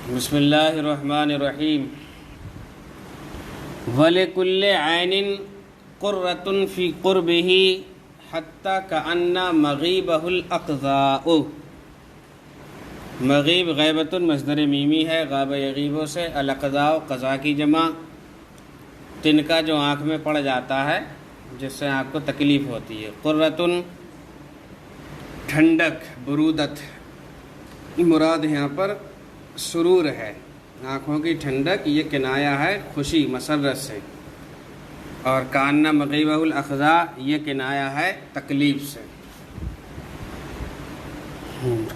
بسم اللہ الرحمن الرحیم وَلِكُلِّ عَيْنٍ قُرَّةٌ فِي قُرْبِهِ حَتَّى كَأَنَّ مَغِيبَهُ الْأَقْضَاءُ۔ مغیب غیبۃ مصدر میمی ہے، غاب یغیبوں سے، الاقضاء قضا کی جمع، تنکا جو آنکھ میں پڑ جاتا ہے جس سے آنکھ کو تکلیف ہوتی ہے۔ قرۃ ٹھنڈک، برودت، مراد یہاں پر سرور ہے، آنکھوں کی ٹھنڈک، یہ کنایا ہے خوشی مسرت سے، اور کاننا مغیبہ الاقضاء یہ کنایا ہے تکلیف سے۔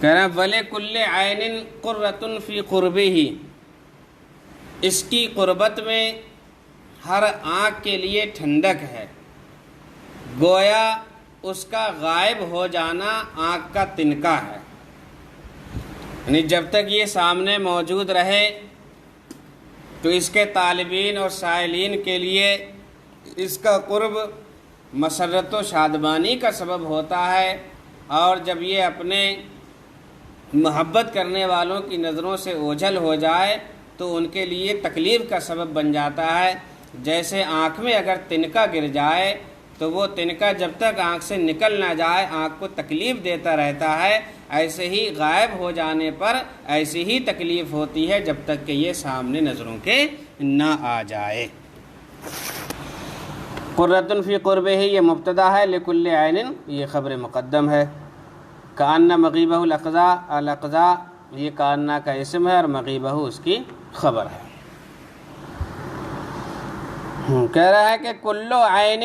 کہہ رہا ہے وَلِكُلِّ عَيْنٍ قُرَّةٌ فِي قُرْبِهِ، اس کی قربت میں ہر آنکھ کے لیے ٹھنڈک ہے، گویا اس کا غائب ہو جانا آنکھ کا تنکا ہے، یعنی جب تک یہ سامنے موجود رہے تو اس کے طالبین اور سائلین کے لیے اس کا قرب مسرت و شادمانی کا سبب ہوتا ہے، اور جب یہ اپنے محبت کرنے والوں کی نظروں سے اوجھل ہو جائے تو ان کے لیے تکلیف کا سبب بن جاتا ہے۔ جیسے آنکھ میں اگر تنکا گر جائے تو وہ تنکا جب تک آنکھ سے نکل نہ جائے آنکھ کو تکلیف دیتا رہتا ہے، ایسے ہی غائب ہو جانے پر ایسی ہی تکلیف ہوتی ہے جب تک کہ یہ سامنے نظروں کے نہ آ جائے۔ قرۃ فی قربہ یہ مبتدا ہے، لکل عین یہ خبر مقدم ہے۔ کأن مغیبہ الاقضاء، الاقضاء یہ کأن کا اسم ہے اور مغیبہ اس کی خبر ہے۔ کہہ رہا ہے کہ کل عین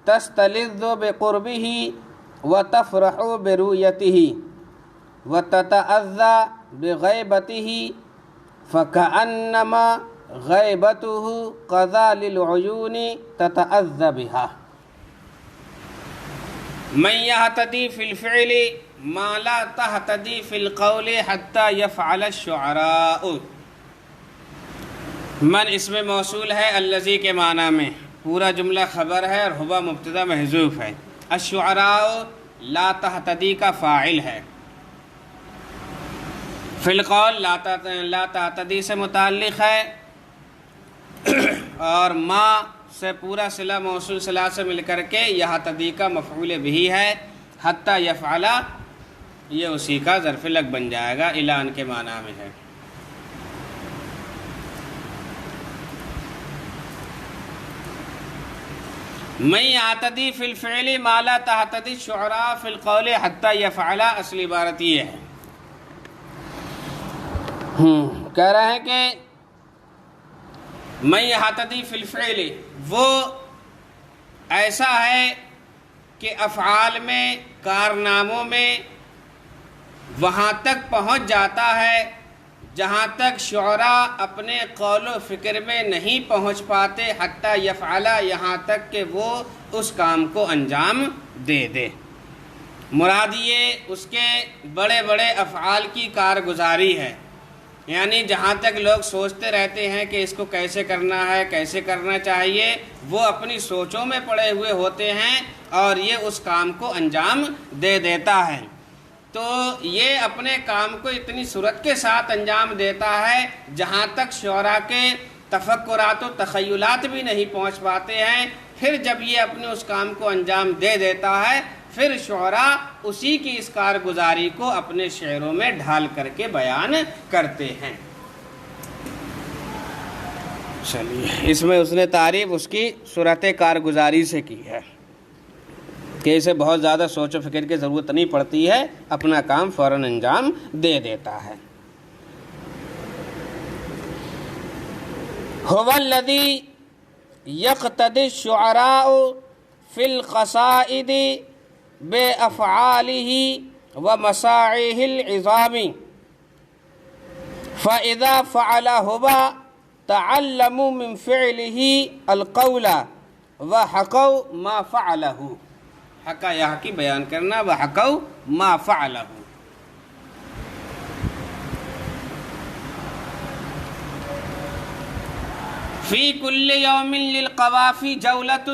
تستلذ بقربہ وتفرح برؤیتہ وتتأذى بغیبتہ فکأنما غیبتہ قضا للعیون تتأذى بها۔ من یہتدی فی الفعل ما لا تہتدی فی القول حتی یفعل الشعراء۔ من اسم موصول ہے الذی کے معنی میں، پورا جملہ خبر ہے اور ہوا مبتدا محذوف ہے۔ الشعراء لا تہتدی کا فاعل ہے، فی القول لا تہتدی سے متعلق ہے، اور ما سے پورا صلہ موصول صلہ سے مل کر کے یہتدی کا مفعول بھی ہے، حتی یفعل یہ اسی کا ظرف لگ بن جائے گا، اعلان کے معنی میں ہے۔ من یعتدی فی الفعل ما لا تہتدی الشعراء فی القول حتی یفعل، اصلی عبارت یہ ہے۔ کہہ رہے ہیں کہ من یہتدی فی الفعل وہ ایسا ہے کہ افعال میں، کارناموں میں وہاں تک پہنچ جاتا ہے جہاں تک شعراء اپنے قول و فکر میں نہیں پہنچ پاتے، حتی یفعل یہاں تک کہ وہ اس کام کو انجام دے دے۔ مراد یہ اس کے بڑے بڑے افعال کی کارگزاری ہے، یعنی جہاں تک لوگ سوچتے رہتے ہیں کہ اس کو کیسے کرنا ہے، کیسے کرنا چاہیے، وہ اپنی سوچوں میں پڑے ہوئے ہوتے ہیں اور یہ اس کام کو انجام دے دیتا ہے۔ تو یہ اپنے کام کو اتنی صورت کے ساتھ انجام دیتا ہے جہاں تک شعراء کے تفکرات و تخیلات بھی نہیں پہنچ پاتے ہیں۔ پھر جب یہ اپنے اس کام کو انجام دے دیتا ہے پھر شعراء اسی کی اس کارگزاری کو اپنے شعروں میں ڈھال کر کے بیان کرتے ہیں۔ چلیے، اس میں اس نے تعریف اس کی صورت کارگزاری سے کی ہے کہ اسے بہت زیادہ سوچ و فکر کی ضرورت نہیں پڑتی ہے، اپنا کام فوراً انجام دے دیتا ہے۔ هو الذی یقتدی الشعراء فی القصائد بأفعاله ومساعیه العظام فإذا فعل هو تعلموا من فعله القول وحقوا ما فعله۔ حقا یہاں کی بیان کرنا، وحقوا ما فعله۔ فی کل یوم للقوافی جولۃ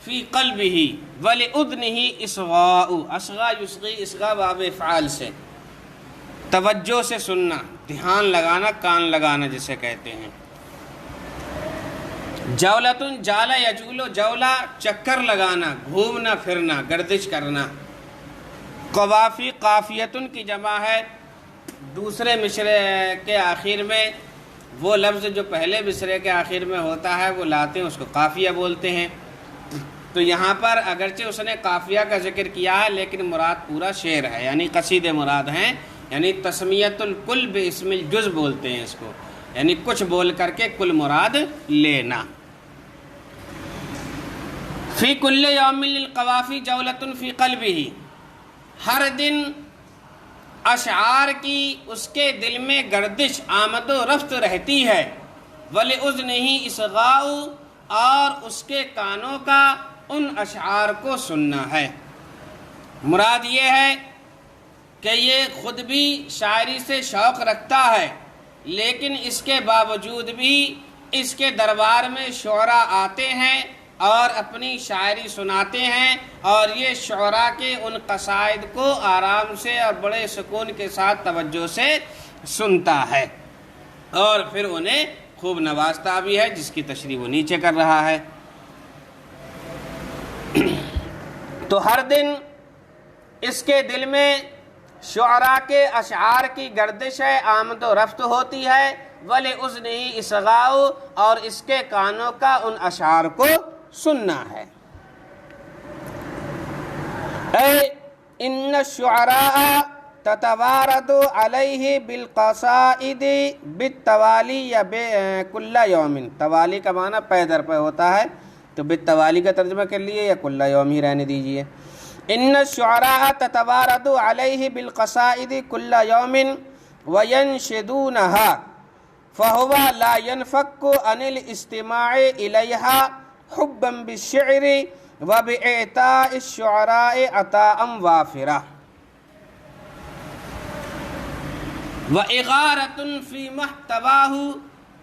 فی قلبہ ولأذنہ اصغاء، اصغا یصغی، اصغا باب افعال سے، توجہ سے سننا، دھیان لگانا، کان لگانا جسے کہتے ہیں۔ جولتن جالا یجولو، جولا چکر لگانا، گھومنا پھرنا، گردش کرنا۔ قوافی قافیتن کی جمع ہے، دوسرے مصرے کے آخر میں وہ لفظ جو پہلے مصرے کے آخر میں ہوتا ہے وہ لاتے ہیں، اس کو قافیہ بولتے ہیں۔ تو یہاں پر اگرچہ اس نے قافیہ کا ذکر کیا ہے لیکن مراد پورا شعر ہے، یعنی قصیدے مراد ہیں، یعنی تسمیت الکل باسم الجز بولتے ہیں اس کو، یعنی کچھ بول کر کے کل مراد لینا۔ فی کل یوم للقوافی جولۃ فی قلبہ، ہر دن اشعار کی اس کے دل میں گردش آمد و رفت رہتی ہے۔ وَلِأُذْنِهِ اصغاء، اور اس کے کانوں کا ان اشعار کو سننا ہے۔ مراد یہ ہے کہ یہ خود بھی شاعری سے شوق رکھتا ہے، لیکن اس کے باوجود بھی اس کے دربار میں شعراء آتے ہیں اور اپنی شاعری سناتے ہیں، اور یہ شعراء کے ان قصائد کو آرام سے اور بڑے سکون کے ساتھ توجہ سے سنتا ہے، اور پھر انہیں خوب نوازتا بھی ہے، جس کی تشریح وہ نیچے کر رہا ہے۔ تو ہر دن اس کے دل میں شعراء کے اشعار کی گردش ہے، آمد و رفت ہوتی ہے۔ وَلِأُذْنِهِ اصغاء، اور اس کے کانوں کا ان اشعار کو سننا ہے۔ اے ان الشعراء تتوارد علیہ بالقصائد بالتوالی یا کل یوم، توالی کا معنی پے در پے ہوتا ہے، تو بالتوالی کا ترجمہ کر لیے یا کل یوم ہی رہنے دیجئے۔ ان الشعراء تتوارد علیہ بالقصائد کل یوم وینشدونہا فہو لا ينفک عن الاستماع الیہا حبا بالشعر وبإعطاء الشعراء عطاء وافرا۔ وإغارة في محتواه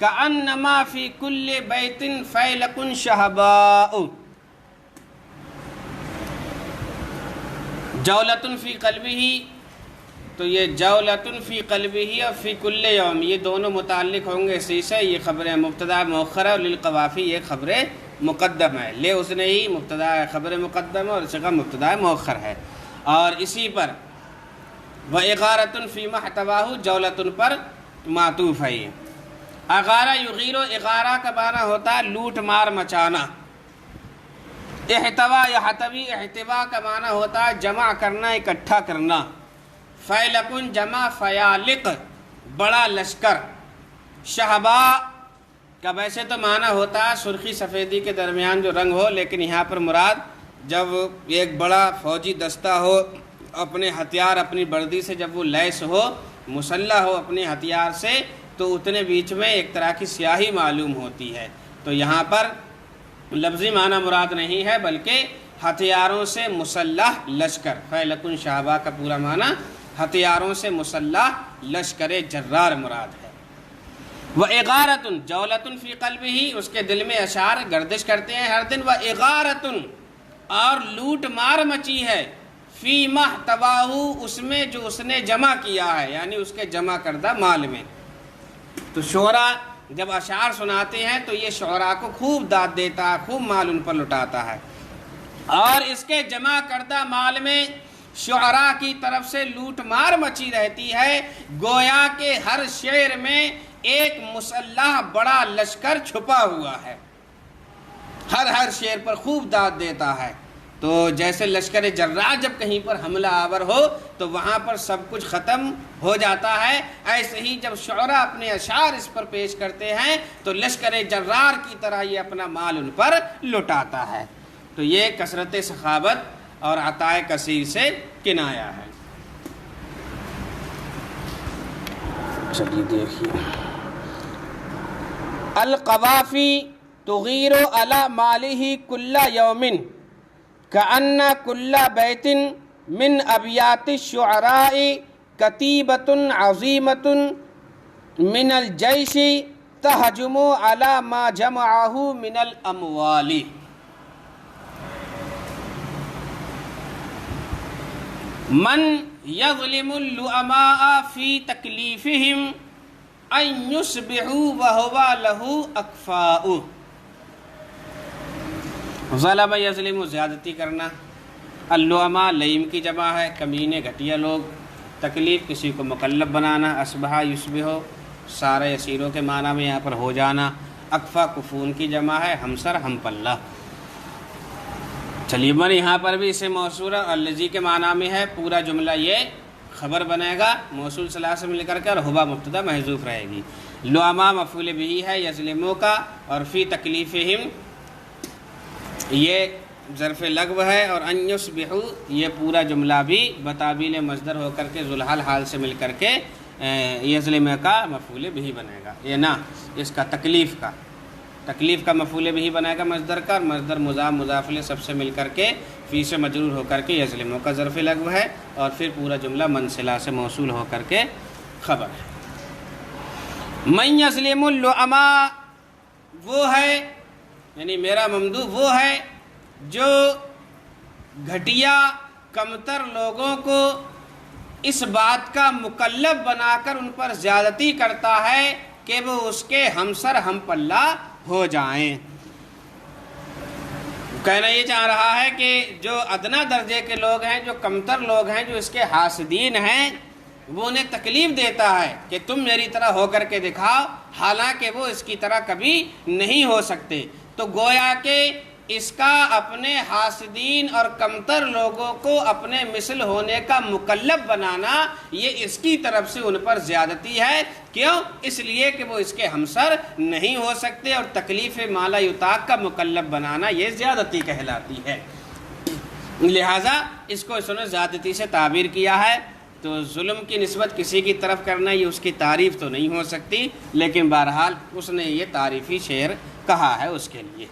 كأنما في كل بيت فيلق شهباء۔ جولة في قلبه، تو یہ جولة في قلبه اور في كل يوم یہ دونوں متعلق ہوں گے اسی سے۔ یہ خبر مبتدا مؤخر ہے، اور للقوافی یہ خبر مقدم ہے۔ لے اس نے ہی مبتدا خبر مقدم ہے اور اس کا مبتدا مؤخر ہے، اور اسی پر وَإِغَارَةٌ فِي مَحْتَوَاهُ جولتن پر معطوف ہے۔ یہ اغارہ یغیر، اغارہ کا معنی ہوتا ہے لوٹ مار مچانا۔ احتوا یحتوی، احتوا کا معنی ہوتا ہے جمع کرنا، اکٹھا کرنا۔ فیلقن جمع فیالق، بڑا لشکر۔ شہبا کا ویسے تو معنی ہوتا ہے سرخی سفیدی کے درمیان جو رنگ ہو، لیکن یہاں پر مراد جب ایک بڑا فوجی دستہ ہو، اپنے ہتھیار اپنی بردی سے جب وہ لیس ہو، مسلح ہو اپنے ہتھیار سے، تو اتنے بیچ میں ایک طرح کی سیاہی معلوم ہوتی ہے۔ تو یہاں پر لفظی معنی مراد نہیں ہے، بلکہ ہتھیاروں سے مسلح لشکر۔ فیلقن شہبا کا پورا معنی ہتھیاروں سے مسلح لشکر جرار مراد ہے۔ وَإِغَارَةٌ جَوْلَةٌ فِي قَلْبِهِ، اس کے دل میں اشعار گردش کرتے ہیں ہر دن۔ وَإِغَارَةٌ، اور لوٹ مار مچی ہے، فی مَحْتَوَاهُ، اس میں جو اس نے جمع کیا ہے، یعنی اس کے جمع کردہ مال میں۔ تو شعراء جب اشعار سناتے ہیں تو یہ شعراء کو خوب داد دیتا ہے، خوب مال ان پر لٹاتا ہے، اور اس کے جمع کردہ مال میں شعراء کی طرف سے لوٹ مار مچی رہتی ہے، گویا کہ ہر شعر میں ایک مسلح بڑا لشکر چھپا ہوا ہے، ہر شعر پر خوب داد دیتا ہے۔ تو جیسے لشکر جرار جب کہیں پر حملہ آور ہو تو وہاں پر سب کچھ ختم ہو جاتا ہے، ایسے ہی جب شعراء اپنے اشعار اس پر پیش کرتے ہیں تو لشکر جرار کی طرح یہ اپنا مال ان پر لٹاتا ہے۔ تو یہ کثرت سخاوت اور عطائے کثیر سے کنایا ہے۔ چلیے دیکھیے، القوافی تغیر علی مالہ کل یوم کأن کل بیت من ابیات الشعراء کتیبۃ عظیمۃ من الجیش تہجم علی ما جمعہ من الاموال۔ من یظلم اللؤماء فی تکلیفہم ان یصبحوا وہو لہ اکفاء۔ ظلم یظلم زیادتی کرنا، اللؤماء لئیم کی جمع ہے، کمینے گھٹیا لوگ، تکلیف کسی کو مکلف بنانا، اصبح یصبح سارے یسیروں کے معنی میں یہاں پر ہو جانا، اکفا کفون کی جمع ہے، ہمسر ہم پلہ۔ چلیے بن یہاں پر بھی اسے موصول اور الذی کے معنی میں ہے، پورا جملہ یہ خبر بنے گا موصول صلاح سے مل کر کے، اور ہوا مبتدا محذوف رہے گی۔ لؤماء مفعول بہ ہے یظلموں کا، اور فی تکلیفہم یہ ظرف لغو ہے، اور ان یصبحوا یہ پورا جملہ بھی بتابیل مصدر ہو کر کے ذوالحال حال سے مل کر کے یظلم کا مفعول بہ بنے گا، یہ نہ اس کا تکلیف کا مفعول بہ بنے گا مصدر کا، اور مصدر مضاف مضاف الیہ سب سے مل کر کے فی سے مجرور ہو کر کے یظلموں کا ظرف لغو ہے، اور پھر پورا جملہ من صلہ سے موصول ہو کر کے خبر ہے۔ من یظلم اللؤماء وہ ہے، یعنی میرا ممدوح وہ ہے جو گھٹیا کمتر لوگوں کو اس بات کا مکلف بنا کر ان پر زیادتی کرتا ہے کہ وہ اس کے ہمسر ہم پلہ ہو جائیں۔ کہنا یہ چاہ رہا ہے کہ جو ادنا درجے کے لوگ ہیں، جو کمتر لوگ ہیں، جو اس کے حاسدین ہیں، وہ انہیں تکلیف دیتا ہے کہ تم میری طرح ہو کر کے دکھاؤ، حالانکہ وہ اس کی طرح کبھی نہیں ہو سکتے۔ تو گویا کہ اس کا اپنے حاسدین اور کمتر لوگوں کو اپنے مثل ہونے کا مکلف بنانا، یہ اس کی طرف سے ان پر زیادتی ہے۔ کیوں؟ اس لیے کہ وہ اس کے ہمسر نہیں ہو سکتے، اور تکلیف ما لا یطاق کا مکلف بنانا یہ زیادتی کہلاتی ہے۔ لہٰذا اس کو اس نے زیادتی سے تعبیر کیا ہے۔ تو ظلم کی نسبت کسی کی طرف کرنا یہ اس کی تعریف تو نہیں ہو سکتی، لیکن بہرحال اس نے یہ تعریفی شعر کہا ہے اس کے لیے۔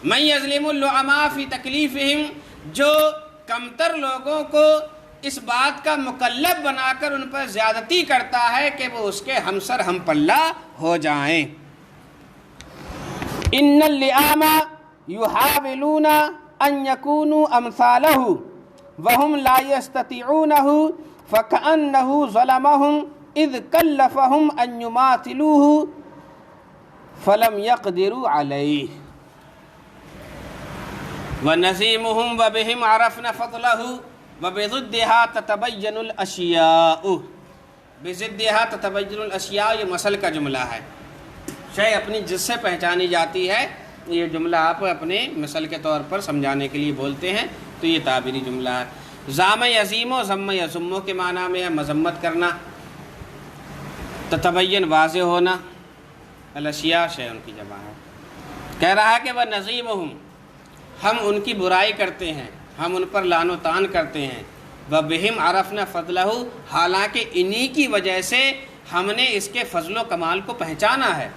من یظلم اللؤماء فی تکلیفہم، جو کمتر لوگوں کو اس بات کا مکلف بنا کر ان پر زیادتی کرتا ہے کہ وہ اس کے ہمسر ہم پلہ ہو جائیں۔ ان اللئام یحاولون ان یکونوا امثالہ وهم لا یستطیعونہ فکأنہ ظلمہم اذ کلفہم ان یماثلوہ فلم یقدروا علیہ۔ وَنَزِيمُهُمْ وَبِهِمْ عَرَفْنَ فَضْلَهُ وَبِضِدِّهَا تَتَبَيَّنُ الْأَشْيَاءُ۔ بِضِدِّهَا تَتَبَيَّنُ الْأَشْيَاءُ یہ مثل کا جملہ ہے، شے اپنی جس سے پہچانی جاتی ہے، یہ جملہ آپ اپنے مثل کے طور پر سمجھانے کے لیے بولتے ہیں، تو یہ تعبیری جملہ ہے۔ زام یزیم و ضم یضم کے معنی میں ہے مذمت کرنا، تتبین واضح ہونا، الاشیاء شے ان کی جمع ہے۔ کہہ رہا ہے کہ وہ نظیمہم، ہم ان کی برائی کرتے ہیں، ہم ان پر لعن و طعن کرتے ہیں، وَبِهِمْ عَرَفْنَا فَضْلَهُ، حالانکہ انہی کی وجہ سے ہم نے اس کے فضل و کمال کو پہچانا ہے۔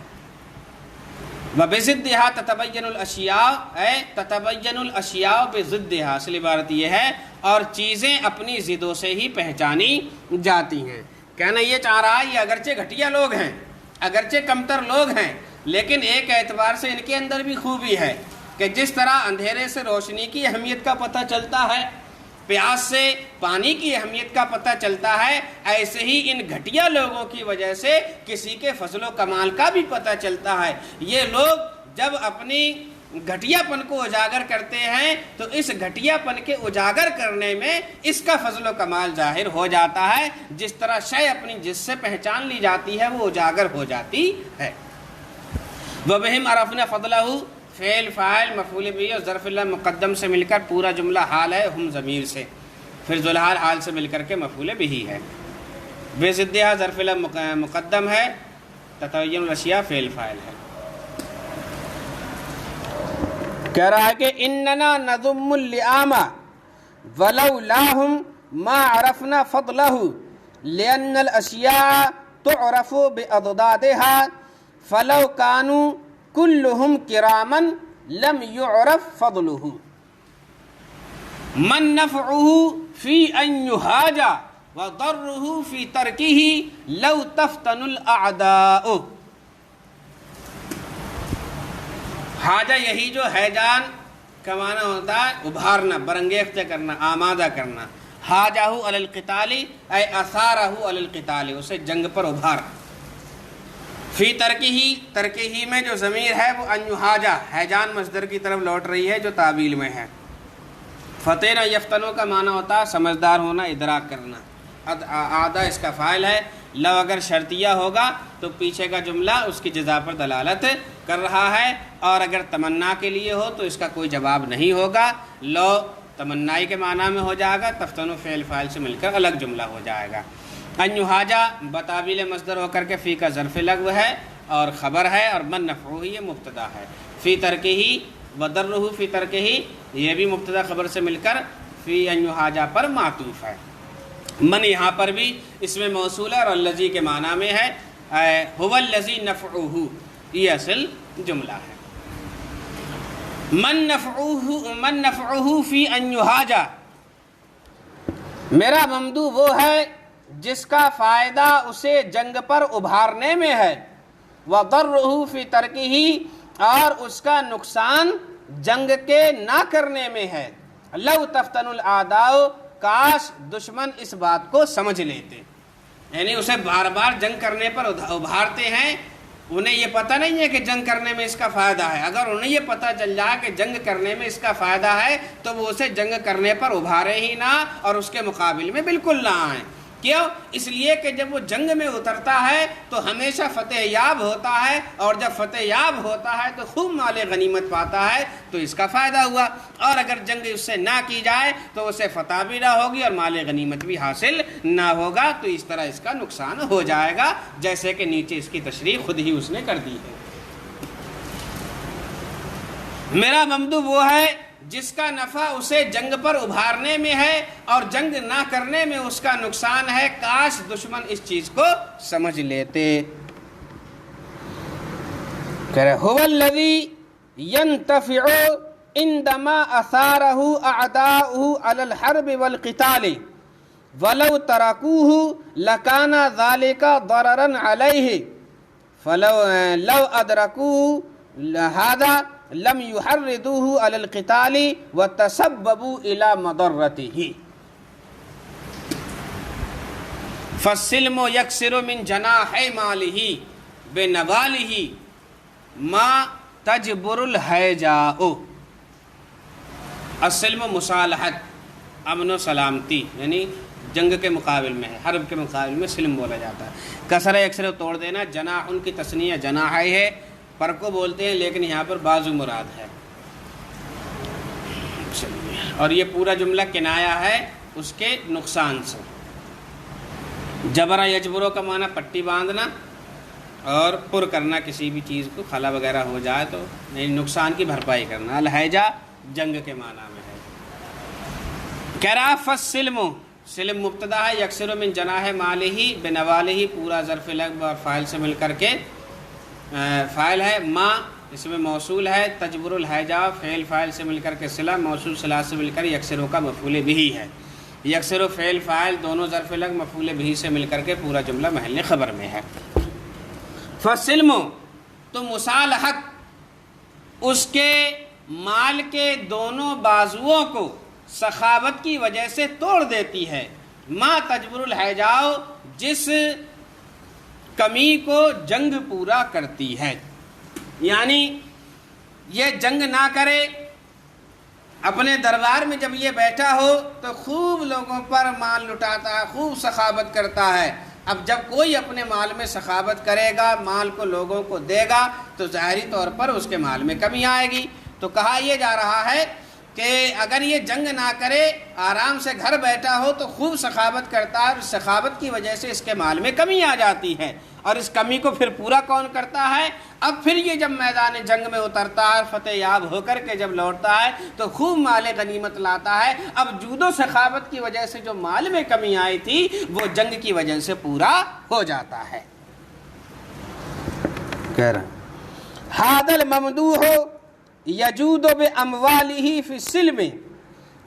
وَبِضِدِّهَا تَتَبَيَّنُ الْأَشْيَاءُ، اے تَتَبَيَّنُ الْأَشْيَاءُ بِضِدِّهَا، اصل عبارت یہ ہے، اور چیزیں اپنی ضدوں سے ہی پہچانی جاتی ہیں۔ کہنا یہ چاہ رہا ہے یہ اگرچہ گھٹیا لوگ ہیں، اگرچہ کمتر لوگ ہیں، لیکن ایک اعتبار سے ان کے اندر بھی خوبی ہے کہ جس طرح اندھیرے سے روشنی کی اہمیت کا پتہ چلتا ہے، پیاس سے پانی کی اہمیت کا پتہ چلتا ہے، ایسے ہی ان گھٹیا لوگوں کی وجہ سے کسی کے فضل و کمال کا بھی پتہ چلتا ہے۔ یہ لوگ جب اپنی گھٹیا پن کو اجاگر کرتے ہیں تو اس گھٹیا پن کے اجاگر کرنے میں اس کا فضل و کمال ظاہر ہو جاتا ہے، جس طرح شے اپنی جس سے پہچان لی جاتی ہے وہ اجاگر ہو جاتی ہے۔ وَبِهِمْ عَرَفْنَا فَضْلَهُ، فعل فاعل مفعول بھی اور ظرف اللہ مقدم سے مل کر پورا جملہ حال ہے، ہم ضمیر سے، پھر ذوالحال حال سے مل کر کے مفعول بھی ہے۔ بِضِدِّهَا ظرف اللہ مقدم ہے، تتبین الاشیاء فعل فاعل ہے۔ کہہ رہا ہے کہ اننا نضم اللئام ولولاہم ما عرفنا فضلہ لأن الاشیاء تعرف باضدادها فلو كانوا كلهم كراما لم يعرف فضله من نفعه في ان يهاج وضره في تركه لو تفتن الاعداء۔ حاجہ یہی جو حیجان کا معنی ہوتا ہے ابھارنا، برانگیختہ کرنا، آمادہ کرنا۔ حاجہ علی القتال اے اثارہ علی القتال، اسے جنگ پر ابھار. فی ترکہ میں جو ضمیر ہے وہ ان یحاجہ حیجان مصدر کی طرف لوٹ رہی ہے جو تعویل میں ہے. فتح یفتنوں کا معنی ہوتا ہے سمجھدار ہونا، ادراک کرنا. آدھا اس کا فاعل ہے. لو اگر شرطیہ ہوگا تو پیچھے کا جملہ اس کی جزا پر دلالت کر رہا ہے، اور اگر تمنا کے لیے ہو تو اس کا کوئی جواب نہیں ہوگا. لو تمنائی کے معنی میں ہو جائے گا، تفتنو فعل فاعل سے مل کر الگ جملہ ہو جائے گا. ان یحاجہ بتاویل مصدر ہو کر کے فی کا ظرف لغو ہے اور خبر ہے، اور من نفعہ یہ مبتدا ہے. فی ترکہ ودرہ فی ترکہ یہ بھی مبتدا خبر سے مل کر فی ان یحاجہ پر معطوف ہے. من یہاں پر بھی اس میں موصول ہے اور الذی کے معنی میں ہے. هو الذی نفعہ یہ اصل جملہ ہے. من نفعہ فی ان یحاجہ، میرا ممدوح وہ ہے جس کا فائدہ اسے جنگ پر ابھارنے میں ہے. وضرہ فی ترکہ اور اس کا نقصان جنگ کے نہ کرنے میں ہے. لو تفتن الاعداء کاش دشمن اس بات کو سمجھ لیتے، یعنی اسے بار بار جنگ کرنے پر ابھارتے ہیں. انہیں یہ پتہ نہیں ہے کہ جنگ کرنے میں اس کا فائدہ ہے. اگر انہیں یہ پتہ چل جائے کہ جنگ کرنے میں اس کا فائدہ ہے تو وہ اسے جنگ کرنے پر ابھارے ہی نہ اور اس کے مقابل میں بالکل نہ آئیں. کیوں؟ اس لیے کہ جب وہ جنگ میں اترتا ہے تو ہمیشہ فتح یاب ہوتا ہے، اور جب فتح یاب ہوتا ہے تو خوب مال غنیمت پاتا ہے، تو اس کا فائدہ ہوا. اور اگر جنگ اس سے نہ کی جائے تو اسے فتح بھی نہ ہوگی اور مال غنیمت بھی حاصل نہ ہوگا، تو اس طرح اس کا نقصان ہو جائے گا، جیسے کہ نیچے اس کی تشریح خود ہی اس نے کر دی ہے. میرا ممدوح وہ ہے جس کا نفع اسے جنگ پر ابھارنے میں ہے اور جنگ نہ کرنے میں اس کا نقصان ہے. کاش دشمن اس چیز کو سمجھ لیتے. کہہ رہے هو الذی ينتفع عندما اثارہ اعداؤہ علی الحرب والقتال ولو ترکوہ لکان ذلک ضررا علیہ لو ادرکوہ هذا لم يحرضوه على القتال وتسببوا الى مضرته. فالسلم يكسر من جناح ماله بنواله ما تجبر الهيجاء. السلم مصالحت، امن و سلامتی، یعنی جنگ کے مقابل میں ہے، حرب کے مقابل میں سلم بولا جاتا ہے. کسر یکسر توڑ دینا. جناح ان کی تثنیہ جناح ہے، پر کو بولتے ہیں لیکن یہاں پر بازو مراد ہے. اور یہ پورا جملہ کنایا ہے اس کے نقصان سے. جبرا یجبرو کا معنی پٹی باندھنا اور پر کرنا کسی بھی چیز کو، خلا وغیرہ ہو جائے تو نقصان کی بھرپائی کرنا. الحیجہ جنگ کے معنی میں ہے. کہہ رہا فالسلم، سلم مبتدا ہے، یکسر من جناح مالہ بنوالہ پورا ظرف لغو اور فاعل سے مل کر کے فاعل ہے. ما اس میں موصول ہے. تجبر الحیجہ فعل فاعل سے مل کر کے صلہ، موصول صلہ سے مل کر یکسروں کا مفعول بہ ہے. یکسر و فعل فاعل دونوں ظرف لغو مفعول بہ سے مل کر کے پورا جملہ محل خبر میں ہے. فالسلم تو مصالحت اس کے مال کے دونوں بازوؤں کو سخاوت کی وجہ سے توڑ دیتی ہے. ما تجبر الحیجہ جس کمی کو جنگ پورا کرتی ہے، یعنی یہ جنگ نہ کرے، اپنے دربار میں جب یہ بیٹھا ہو تو خوب لوگوں پر مال لٹاتا ہے، خوب سخاوت کرتا ہے. اب جب کوئی اپنے مال میں سخاوت کرے گا، مال کو لوگوں کو دے گا، تو ظاہری طور پر اس کے مال میں کمی آئے گی. تو کہا یہ جا رہا ہے کہ اگر یہ جنگ نہ کرے، آرام سے گھر بیٹھا ہو تو خوب سخاوت کرتا ہے، اور سخاوت کی وجہ سے اس کے مال میں کمی آ جاتی ہے، اور اس کمی کو پھر پورا کون کرتا ہے؟ اب پھر یہ جب میدان جنگ میں اترتا ہے، فتح یاب ہو کر کے جب لوٹتا ہے تو خوب مال غنیمت لاتا ہے. اب جود و سخاوت کی وجہ سے جو مال میں کمی آئی تھی وہ جنگ کی وجہ سے پورا ہو جاتا ہے. کہہ رہا ھذا الممدوح یجود باموالہ فی السلم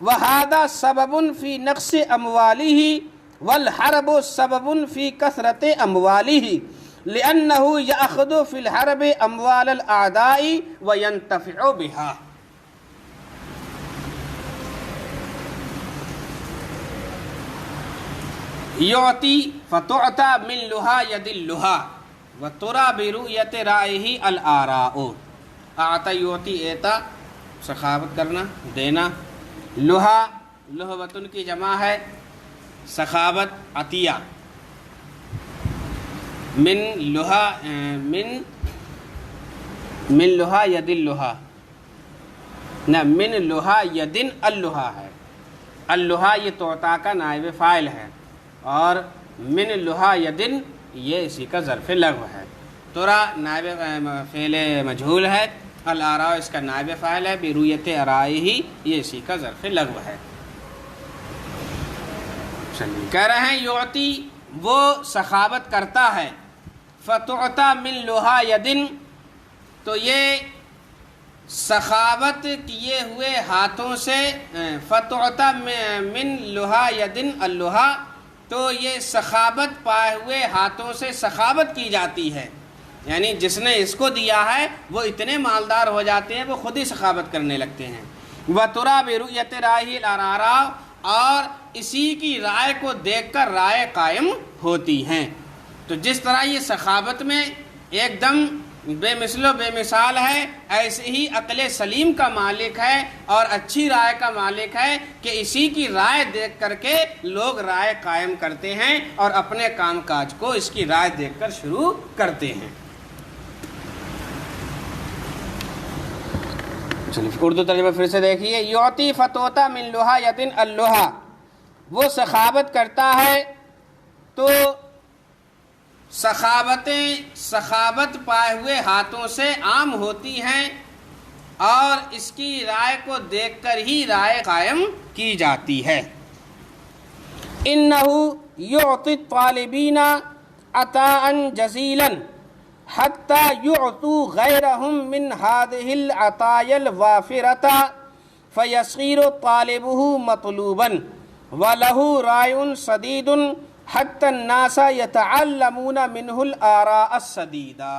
وھذا سبب فی نقص اموالہ والحرب سبب فی کثرت اموالہ لأنہ یأخذ فی الحرب اموال الاعداء وینتفع بها. یعطی فتعطى من لہا یدلھا وترى برؤیت رائہ الاراء۔ اعطى یعطی اعطا سخاوت کرنا دینا، لہا لہوتن کی جمع ہے سخاوت عطیہ، من لہا من لہا یدلھا نہ من لہا یدن اللہا ہے، اللہا یہ تعطیٰ کا نائب فاعل ہے اور من لہا یدن یہ اسی کا ظرف لغو ہے۔ ترا نائب فعل مجہول ہے، الاراء اس کا نائب فاعل ہے، برؤیت ارائہ یہ اسی کا ظرف لغو ہے۔ چلیے کہہ رہے ہیں یعطی وہ سخاوت کرتا ہے، فتعطى من لہا یدن تو یہ سخاوت کیے ہوئے ہاتھوں سے، فتعطى من لہا یدن اللہا تو یہ سخاوت پائے ہوئے ہاتھوں سے سخاوت کی جاتی ہے، یعنی جس نے اس کو دیا ہے وہ اتنے مالدار ہو جاتے ہیں وہ خود ہی سخاوت کرنے لگتے ہیں۔ وَتُرَى بِرُؤْيَتِ رَائِهِ الْآرَاءُ اور اسی کی رائے کو دیکھ کر رائے قائم ہوتی ہیں۔ تو جس طرح یہ سخاوت میں ایک دم بے مثل و بے مثال ہے، ایسے ہی عقل سلیم کا مالک ہے اور اچھی رائے کا مالک ہے کہ اسی کی رائے دیکھ کر کے لوگ رائے قائم کرتے ہیں اور اپنے کام کاج کو اس کی رائے دیکھ کر شروع کرتے ہیں۔ چلیے اردو ترجمہ پھر سے دیکھیے، یعطی فتعطى من لہا یدن اللہا وہ سخاوت کرتا ہے تو سخاوت پائے ہوئے ہاتھوں سے عام ہوتی ہیں اور اس کی رائے کو دیکھ کر ہی رائے قائم کی جاتی ہے۔ انہ یعطی الطالبین عطاء جزیلا حتی یعطوا غیرہم من هذه العطایا الوافرۃ فیصیر طالبہ مطلوبا وله رائے سدید حتی الناس یتعلمون منہ الآراء السدیدہ۔